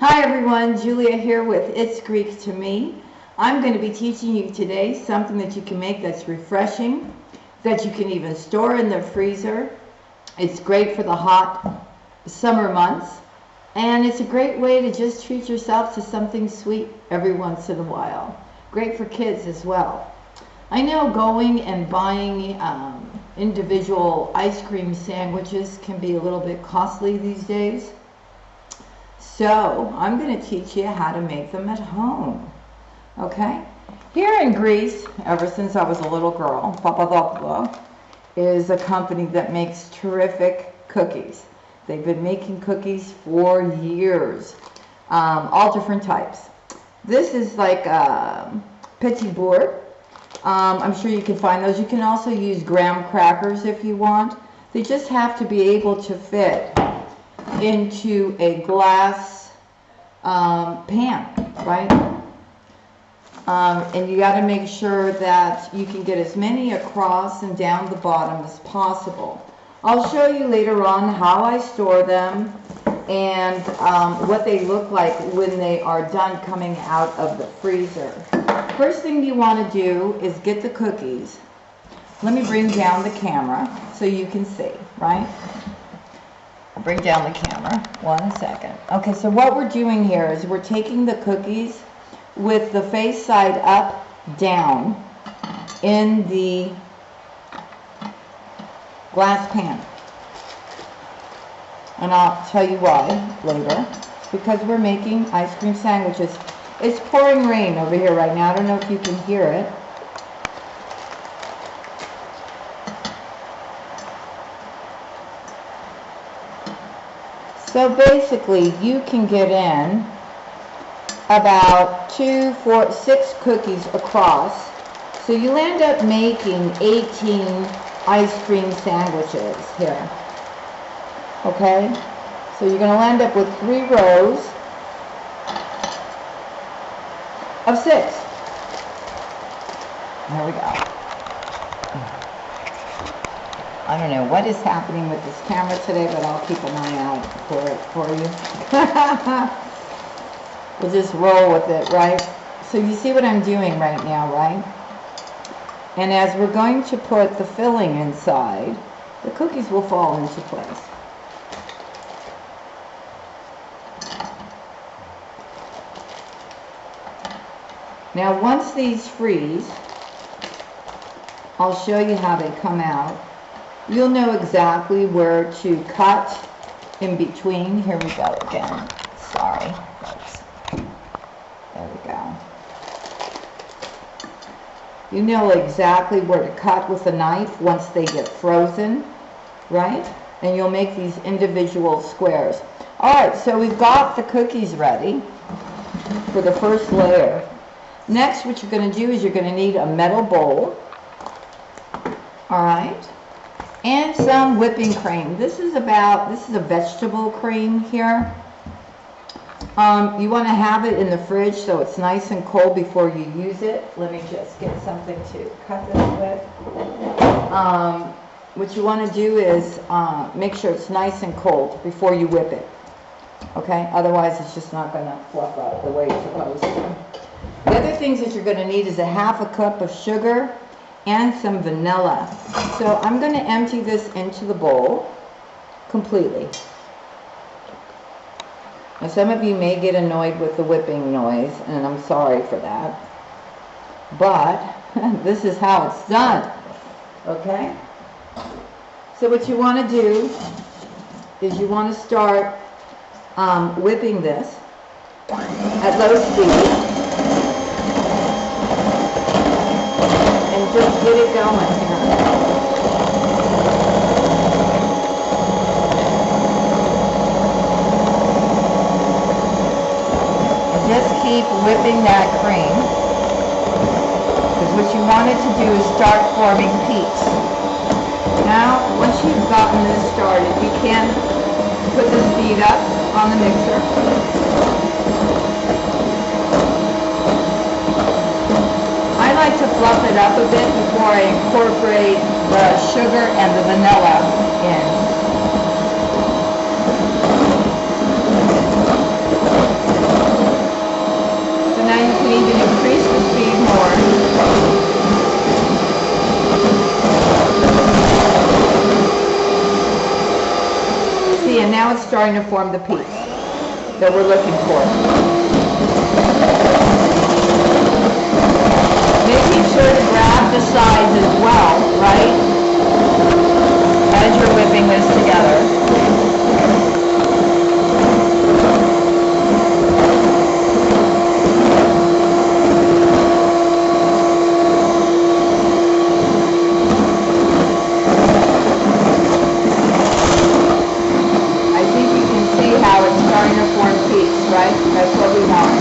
Hi everyone, Julia here with It's Greek to Me. I'm going to be teaching you today something that you can make that's refreshing, that you can even store in the freezer. It's great for the hot summer months, and it's a great way to just treat yourself to something sweet every once in a while. Great for kids as well. I know going and buying individual ice cream sandwiches can be a little bit costly these days. So I'm going to teach you how to make them at home. Okay? Here in Greece, ever since I was a little girl, Papadopoulos is a company that makes terrific cookies. They've been making cookies for years, all different types. This is like petit bourg. I'm sure you can find those. You can also use graham crackers if you want. They just have to be able to fit into a glass pan, right? And you got to make sure that you can get as many across and down the bottom as possible. I'll show you later on how I store them and what they look like when they are done coming out of the freezer. First thing you want to do is get the cookies. Let me bring down the camera so you can see, right? I'll bring down the camera. 1 second. Okay, so what we're doing here is we're taking the cookies with the face side up, down in the glass pan. And I'll tell you why later. It's because we're making ice cream sandwiches. It's pouring rain over here right now. I don't know if you can hear it. So basically, you can get in about 2, 4, 6 cookies across. So you'll end up making 18 ice cream sandwiches here. Okay? So you're going to end up with 3 rows of 6. There we go. I don't know what is happening with this camera today, but I'll keep an eye out for it for you. We'll just roll with it, right? So you see what I'm doing right now, right? And as we're going to put the filling inside, the cookies will fall into place. Now once these freeze, I'll show you how they come out. You'll know exactly where to cut in between. Here we go again. Sorry, folks. There we go. You know exactly where to cut with a knife once they get frozen, right? And you'll make these individual squares. All right, so we've got the cookies ready for the first layer. Next, what you're going to do is you're going to need a metal bowl. All right. And some whipping cream. This is a vegetable cream here. You want to have it in the fridge so it's nice and cold before you use it. Let me just get something to cut this with. What you want to do is make sure it's nice and cold before you whip it. Okay? Otherwise it's just not going to fluff up the way it's supposed to. The other things that you're going to need is a 1/2 cup of sugar and some vanilla. So I'm going to empty this into the bowl completely. Now some of you may get annoyed with the whipping noise, and I'm sorry for that. But this is how it's done. Okay? So what you want to do is you want to start whipping this at low speed. Just get it going here. And just keep whipping that cream. Because what you want it to do is start forming peaks. Now, once you've gotten this started, you can put the speed up on the mixer. I like to fluff it up a bit before I incorporate the sugar and the vanilla in. now it's starting to form the peaks that we're looking for. Making sure to grab the sides as well, right? As you're whipping this together. Right? That's what we want.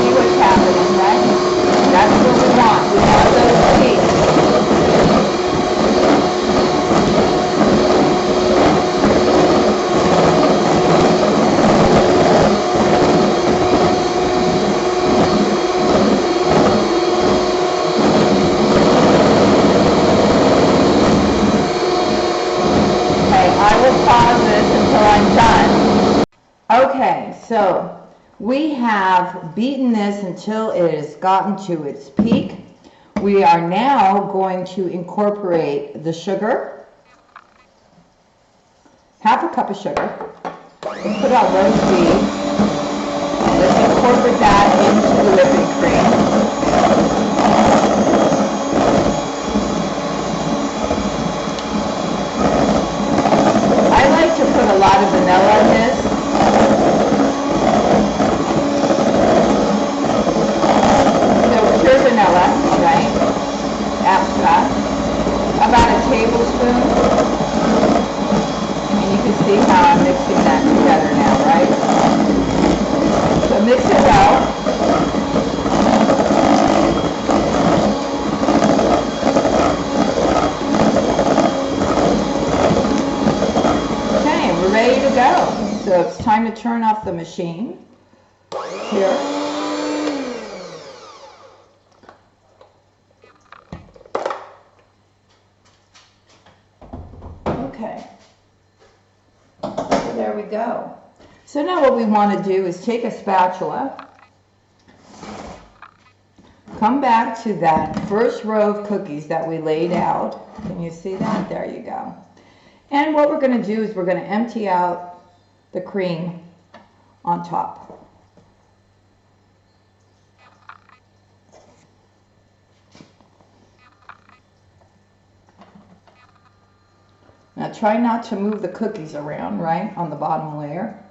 See what's happening, right? That's what we want. We want those peaks. Okay, so we have beaten this until it has gotten to its peak. We are now going to incorporate the sugar, half a cup of sugar. Let's put our roast beef. Let's incorporate that into the whipping cream. I like to put a lot of vanilla in this. Vanilla, right? Extract. About a tablespoon. And you can see how I'm mixing that together now, right? So mix it well. Okay, we're ready to go. So it's time to turn off the machine. Here. Okay, so there we go. So now what we want to do is take a spatula, come back to that first row of cookies that we laid out. Can you see that? There you go. And what we're going to do is we're going to empty out the cream on top. Now try not to move the cookies around, right, on the bottom layer.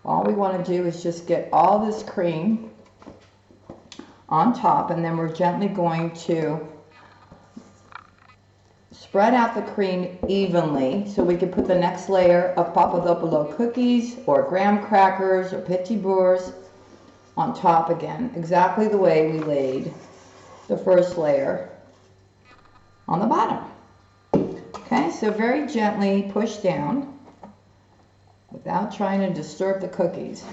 All we want to do is just get all this cream on top, and then we're gently going to spread out the cream evenly so we can put the next layer of Papadopoulos cookies or graham crackers or petit bourgs on top again, exactly the way we laid the first layer on the bottom. Okay, so very gently push down without trying to disturb the cookies.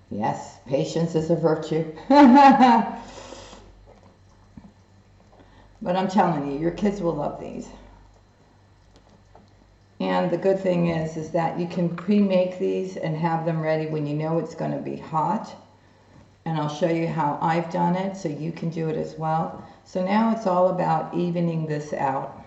Yes, patience is a virtue. But I'm telling you, your kids will love these. And the good thing is that you can pre-make these and have them ready when you know it's going to be hot. And I'll show you how I've done it so you can do it as well. So now it's all about evening this out.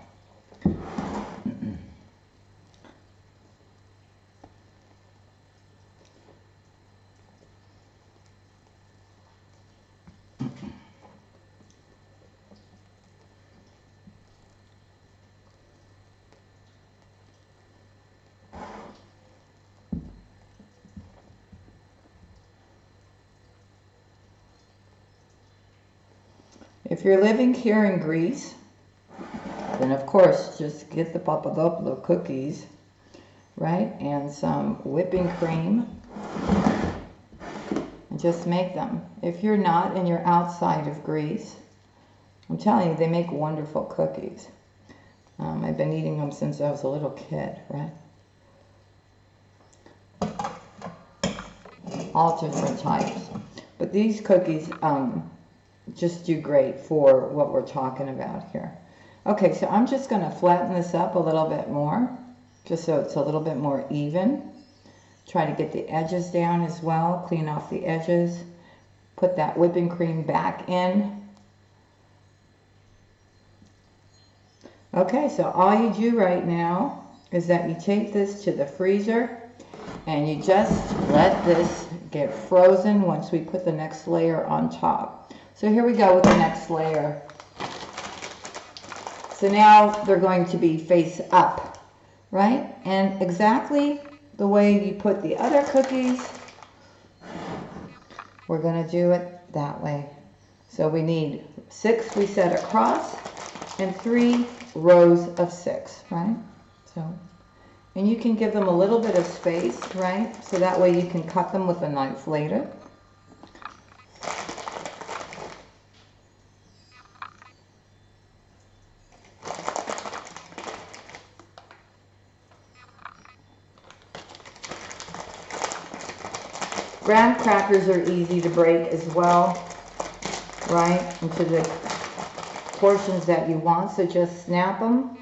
If you're living here in Greece, then of course just get the Papadopoulos cookies, right? And some whipping cream. And just make them. If you're not and you're outside of Greece, I'm telling you, they make wonderful cookies. I've been eating them since I was a little kid, right? All different types. But these cookies just do great for what we're talking about here. Okay, so I'm just going to flatten this up a little bit more, just so it's a little bit more even. Try to get the edges down as well. Clean off the edges. Put that whipping cream back in. Okay, so all you do right now is that you take this to the freezer and you just let this get frozen once we put the next layer on top. So here we go with the next layer. So now they're going to be face up, right? And exactly the way you put the other cookies, we're going to do it that way. So we need 6 we set across and 3 rows of 6, right? So, and you can give them a little bit of space, right? So that way you can cut them with a knife later. Graham crackers are easy to break as well, right, into the portions that you want. So just snap them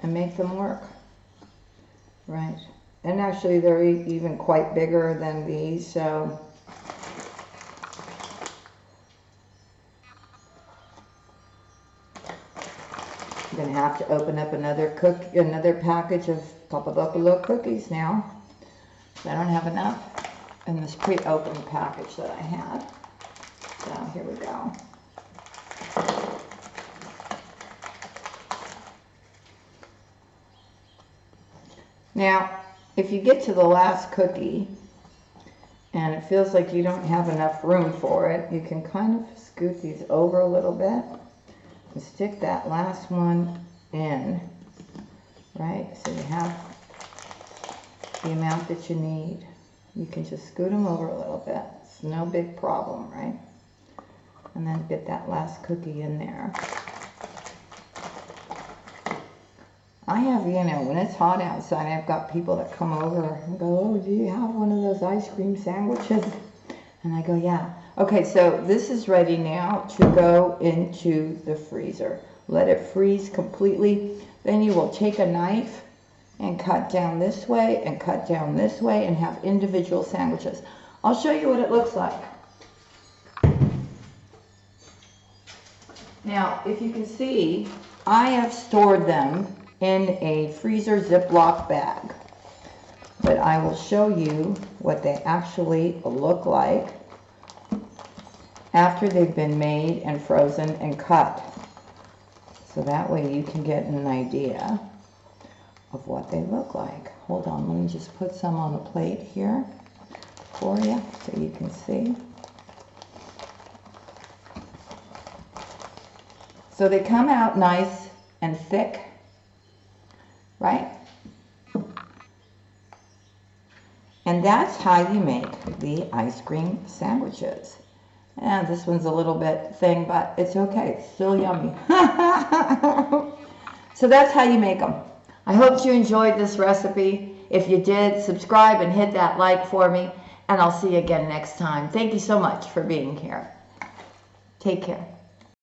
and make them work, right? And actually they're even quite bigger than these, so I'm going to have to open up another package of Papadopoulos cookies now. I don't have enough in this pre-opened package that I had. So here we go. Now, if you get to the last cookie and it feels like you don't have enough room for it, you can kind of scoot these over a little bit and stick that last one in, right? So you have the amount that you need. You can just scoot them over a little bit. It's no big problem, right? And then get that last cookie in there. I have, you know, when it's hot outside, I've got people that come over and go, oh, do you have one of those ice cream sandwiches? And I go, yeah. Okay, so this is ready now to go into the freezer. Let it freeze completely. Then you will take a knife and cut down this way and cut down this way and have individual sandwiches. I'll show you what it looks like. Now, if you can see, I have stored them in a freezer Ziploc bag. But I will show you what they actually look like after they've been made and frozen and cut. So that way you can get an idea of what they look like. Hold on, let me just put some on the plate here for you so you can see. So they come out nice and thick, right? And that's how you make the ice cream sandwiches. And this one's a little bit thin, but it's okay. It's still yummy. So that's how you make them. I hope you enjoyed this recipe. If you did, subscribe and hit that like for me. And I'll see you again next time. Thank you so much for being here. Take care.